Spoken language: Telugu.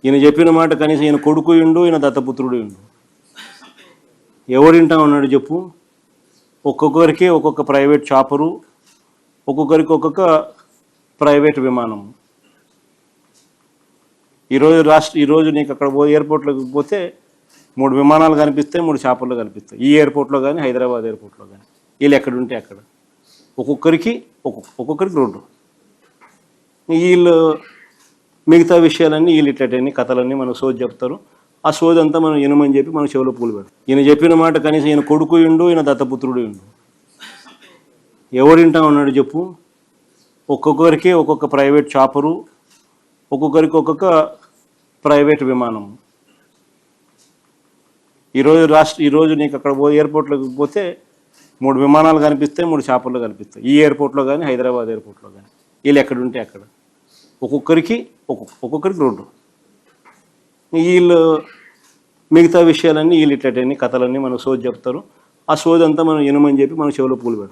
ఈయన చెప్పిన మాట కనీసం ఈయన కొడుకు ఇండు, ఈయన దత్తపుత్రుడు ఇండు. ఎవరింటా ఉన్నాడు చెప్పు? ఒక్కొక్కరికి ఒక్కొక్క ప్రైవేట్ చాపరు, ఒక్కొక్కరికి ఒక్కొక్క ప్రైవేట్ విమానం. ఈరోజు నీకు అక్కడ ఎయిర్పోర్ట్లోకి పోతే 3 విమానాలు కనిపిస్తాయి, 3 చాపర్లు కనిపిస్తాయి. ఈ ఎయిర్పోర్ట్లో కానీ, హైదరాబాద్ ఎయిర్పోర్ట్లో కానీ. వీళ్ళు ఎక్కడుంటే అక్కడ ఒక్కొక్కరికి 2. వీళ్ళు మిగతా విషయాలన్నీ వీళ్ళు ఇట్లన్నీ కథలన్నీ మనకు సోది చెప్తారు. ఆ సోది అంతా మనం వినమని చెప్పి మన చెవిలో పూలు పెడతాం. ఈయన చెప్పిన మాట కనీసం ఈయన కొడుకు ఇండు, ఈయన దత్తపుత్రుడు ఇండు. ఎవరింటా ఉన్నాడు చెప్పు? ఒక్కొక్కరికి ఒక్కొక్క ప్రైవేట్ చాపరు, ఒక్కొక్కరికి ఒక్కొక్క ప్రైవేట్ విమానం. ఈరోజు నీకు అక్కడ ఎయిర్పోర్ట్లోకి పోతే 3 విమానాలు కనిపిస్తాయి, 3 చాపర్లు కనిపిస్తాయి. ఈ ఎయిర్పోర్ట్లో కానీ, హైదరాబాద్ ఎయిర్పోర్ట్లో కానీ. వీళ్ళు ఎక్కడుంటే అక్కడ ఒక్కొక్కరికి 2. వీళ్ళు మిగతా విషయాలన్నీ వీళ్ళు ఇట్లన్నీ కథలన్నీ మనకు సోది చెప్తారు. ఆ సోది అంతా మనం వినమని చెప్పి మన చెవిలో పూలు పెడతాం.